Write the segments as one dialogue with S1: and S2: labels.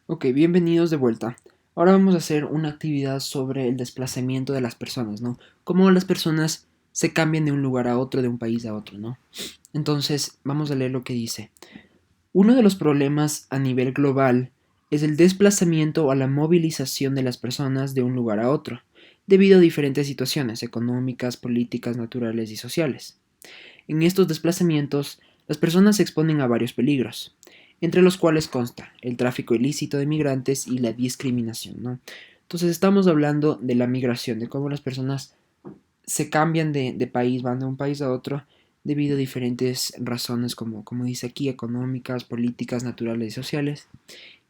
S1: Ok, bienvenidos de vuelta. Ahora vamos a hacer una actividad sobre el desplazamiento de las personas, ¿no? Cómo las personas se cambian de un lugar a otro, de un país a otro, ¿no? Entonces, vamos a leer lo que dice. Uno de los problemas a nivel global es el desplazamiento o la movilización de las personas de un lugar a otro, debido a diferentes situaciones económicas, políticas, naturales y sociales. En estos desplazamientos, las personas se exponen a varios peligros, entre los cuales consta el tráfico ilícito de migrantes y la discriminación, ¿no? Entonces estamos hablando de la migración, de cómo las personas se cambian de país, van de un país a otro debido a diferentes razones, como dice aquí, económicas, políticas, naturales y sociales,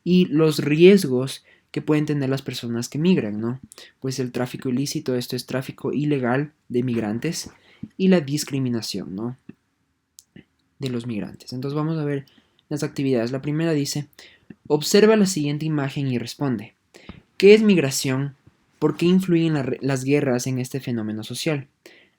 S1: y los riesgos que pueden tener las personas que migran, ¿no? Pues el tráfico ilícito, esto es tráfico ilegal de migrantes, y la discriminación, ¿no? De los migrantes. Entonces vamos a ver las actividades. La primera dice, observa la siguiente imagen y responde. ¿Qué es migración? ¿Por qué influyen las guerras en este fenómeno social?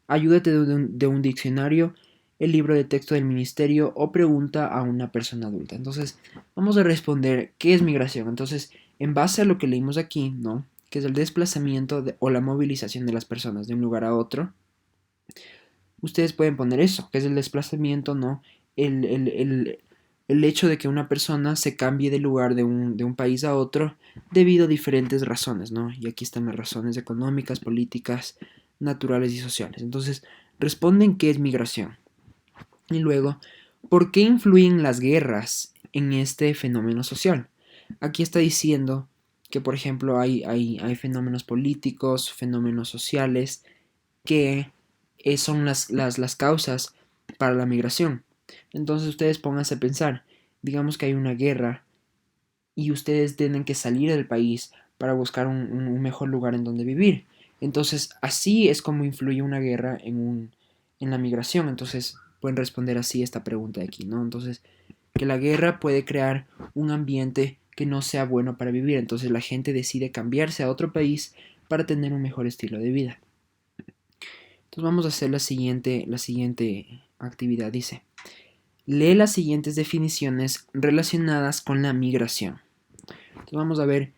S1: Ayúdate de un diccionario, el libro de texto del ministerio o pregunta a una persona adulta. Entonces vamos a responder ¿qué es migración? Entonces en base a lo que leímos aquí, ¿no? Que es el desplazamiento o la movilización de las personas de un lugar a otro, ustedes pueden poner eso, que es el desplazamiento, ¿no? El, el, el, el hecho de que una persona se cambie de lugar de un país a otro debido a diferentes razones, ¿no? Y aquí están las razones económicas, políticas, naturales y sociales. Entonces, responden qué es migración. Y luego, ¿por qué influyen las guerras en este fenómeno social? Aquí está diciendo que, por ejemplo, hay fenómenos políticos, fenómenos sociales, que son las causas para la migración. Entonces ustedes pónganse a pensar, digamos que hay una guerra y ustedes tienen que salir del país para buscar un mejor lugar en donde vivir. Entonces así es como influye una guerra en la migración. Entonces pueden responder así esta pregunta de aquí, ¿no? Entonces que la guerra puede crear un ambiente que no sea bueno para vivir. Entonces la gente decide cambiarse a otro país para tener un mejor estilo de vida. Entonces vamos a hacer la siguiente actividad. Dice, lee las siguientes definiciones relacionadas con la migración. Entonces vamos a ver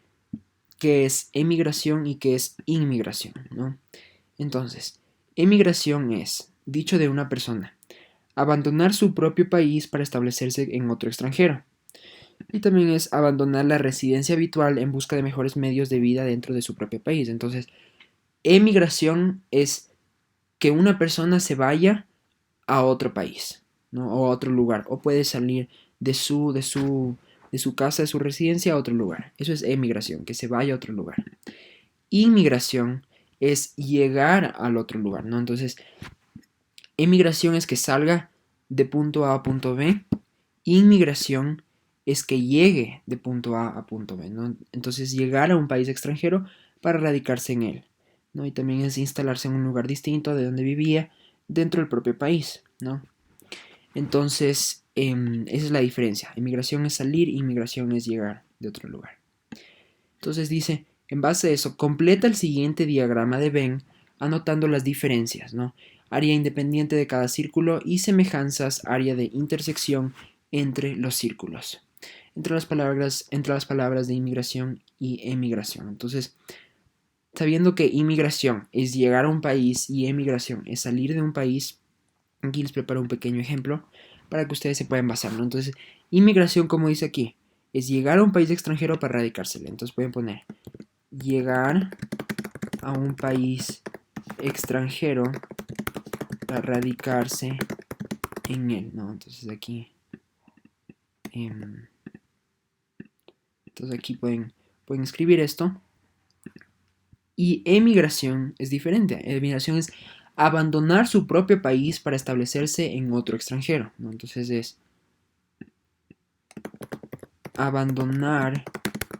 S1: qué es emigración y qué es inmigración, ¿no? Entonces, emigración es, dicho de una persona, abandonar su propio país para establecerse en otro extranjero. Y también es abandonar la residencia habitual en busca de mejores medios de vida dentro de su propio país. Entonces, emigración es que una persona se vaya a otro país, ¿no? O a otro lugar, o puede salir de su casa, de su residencia a otro lugar. Eso es emigración, que se vaya a otro lugar. Inmigración es llegar al otro lugar, ¿no? Entonces, emigración es que salga de punto A punto B. Inmigración es que llegue de punto A punto B, ¿no? Entonces, llegar a un país extranjero para radicarse en él, ¿no? Y también es instalarse en un lugar distinto de donde vivía dentro del propio país, ¿no? Entonces, esa es la diferencia. Inmigración es salir, inmigración es llegar de otro lugar. Entonces dice, en base a eso, completa el siguiente diagrama de Venn anotando las diferencias, ¿no? Área independiente de cada círculo y semejanzas, área de intersección entre los círculos. Entre las palabras de inmigración y emigración. Entonces, sabiendo que inmigración es llegar a un país y emigración es salir de un país, aquí les preparo un pequeño ejemplo para que ustedes se puedan basar, ¿no? Entonces, inmigración, como dice aquí, es llegar a un país extranjero para radicársele. Entonces pueden poner llegar a un país extranjero para radicarse en él, ¿no? Em, entonces aquí pueden escribir esto. Y emigración es diferente. Emigración es abandonar su propio país para establecerse en otro extranjero, ¿no? Entonces es abandonar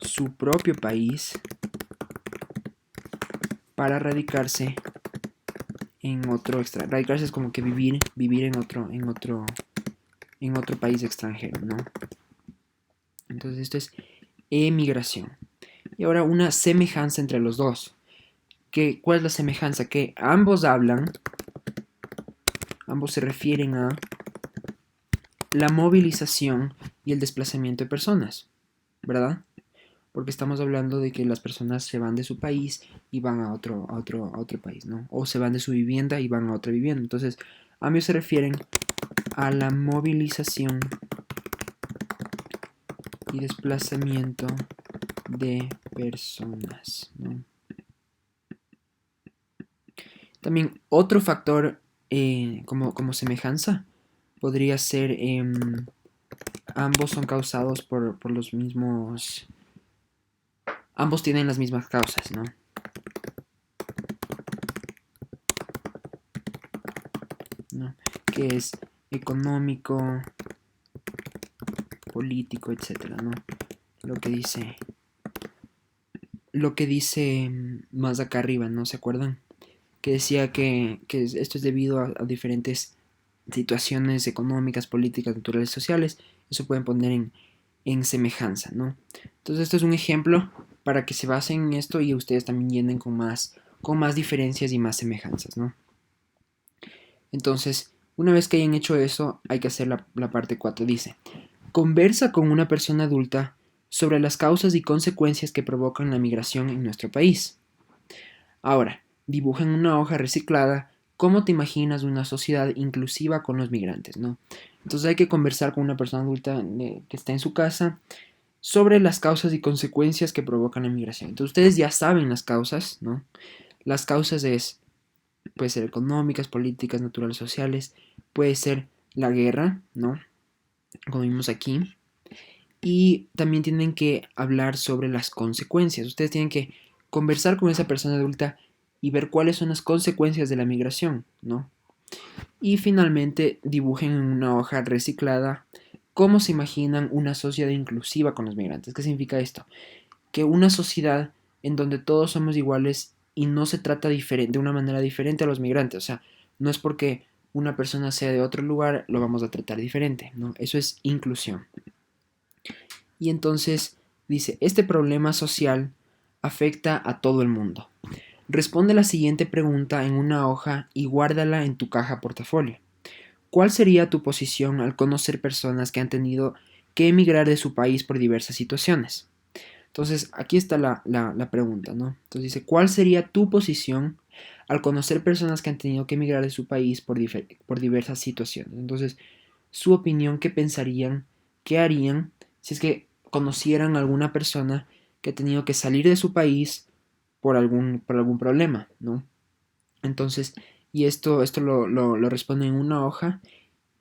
S1: su propio país para radicarse en otro extranjero. Radicarse es como que vivir en otro país extranjero, ¿no? Entonces esto es emigración. Y ahora una semejanza entre los dos. ¿Cuál es la semejanza? Que ambos se refieren a la movilización y el desplazamiento de personas, ¿verdad? porque estamos hablando de que las personas se van de su país y van a otro país, ¿no? O se van de su vivienda y van a otra vivienda. Entonces, ambos se refieren a la movilización y desplazamiento de personas, ¿no? También otro factor como semejanza podría ser ambos son causados por los mismos, ambos tienen las mismas causas, ¿no? ¿No? Que es económico, político, etcétera, ¿no? Lo que dice, lo que dice más acá arriba, ¿no? ¿Se acuerdan? Que decía que esto es debido a diferentes situaciones económicas, políticas, naturales, sociales. Eso pueden poner en semejanza, ¿no? Entonces esto es un ejemplo para que se basen en esto y ustedes también llenen con más diferencias y más semejanzas, ¿no? Entonces, una vez que hayan hecho eso, hay que hacer la parte 4. Dice, conversa con una persona adulta sobre las causas y consecuencias que provocan la migración en nuestro país. Ahora, dibuja en una hoja reciclada cómo te imaginas una sociedad inclusiva con los migrantes, ¿no? Entonces hay que conversar con una persona adulta que está en su casa sobre las causas y consecuencias que provocan la migración. Entonces ustedes ya saben las causas, ¿no? Las causas puede ser económicas, políticas, naturales, sociales, puede ser la guerra, ¿no? Como vimos aquí. Y también tienen que hablar sobre las consecuencias. Ustedes tienen que conversar con esa persona adulta y ver cuáles son las consecuencias de la migración, ¿no? Y finalmente dibujen en una hoja reciclada cómo se imaginan una sociedad inclusiva con los migrantes. ¿Qué significa esto? Que una sociedad en donde todos somos iguales y no se trata de una manera diferente a los migrantes. O sea, no es porque una persona sea de otro lugar lo vamos a tratar diferente, ¿no? Eso es inclusión. Y entonces dice, este problema social afecta a todo el mundo. Responde la siguiente pregunta en una hoja y guárdala en tu caja portafolio. ¿Cuál sería tu posición al conocer personas que han tenido que emigrar de su país por diversas situaciones? Entonces, aquí está la pregunta, ¿no? Entonces dice, ¿cuál sería tu posición al conocer personas que han tenido que emigrar de su país por diversas situaciones? Entonces, su opinión, ¿qué pensarían? ¿Qué harían si es que conocieran a alguna persona que ha tenido que salir de su país por algún problema, ¿no? Entonces, y esto lo responden en una hoja,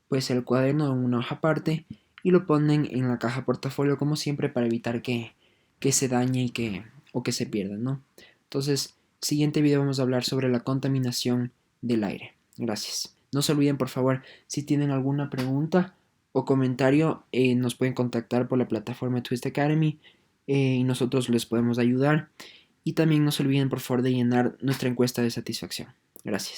S1: puede ser el cuaderno o en una hoja aparte, y lo ponen en la caja portafolio como siempre para evitar que se dañe o que se pierda, ¿no? Entonces, siguiente video vamos a hablar sobre la contaminación del aire. Gracias. No se olviden, por favor, si tienen alguna pregunta o comentario, nos pueden contactar por la plataforma Twist Academy y nosotros les podemos ayudar. Y también no se olviden, por favor, de llenar nuestra encuesta de satisfacción. Gracias.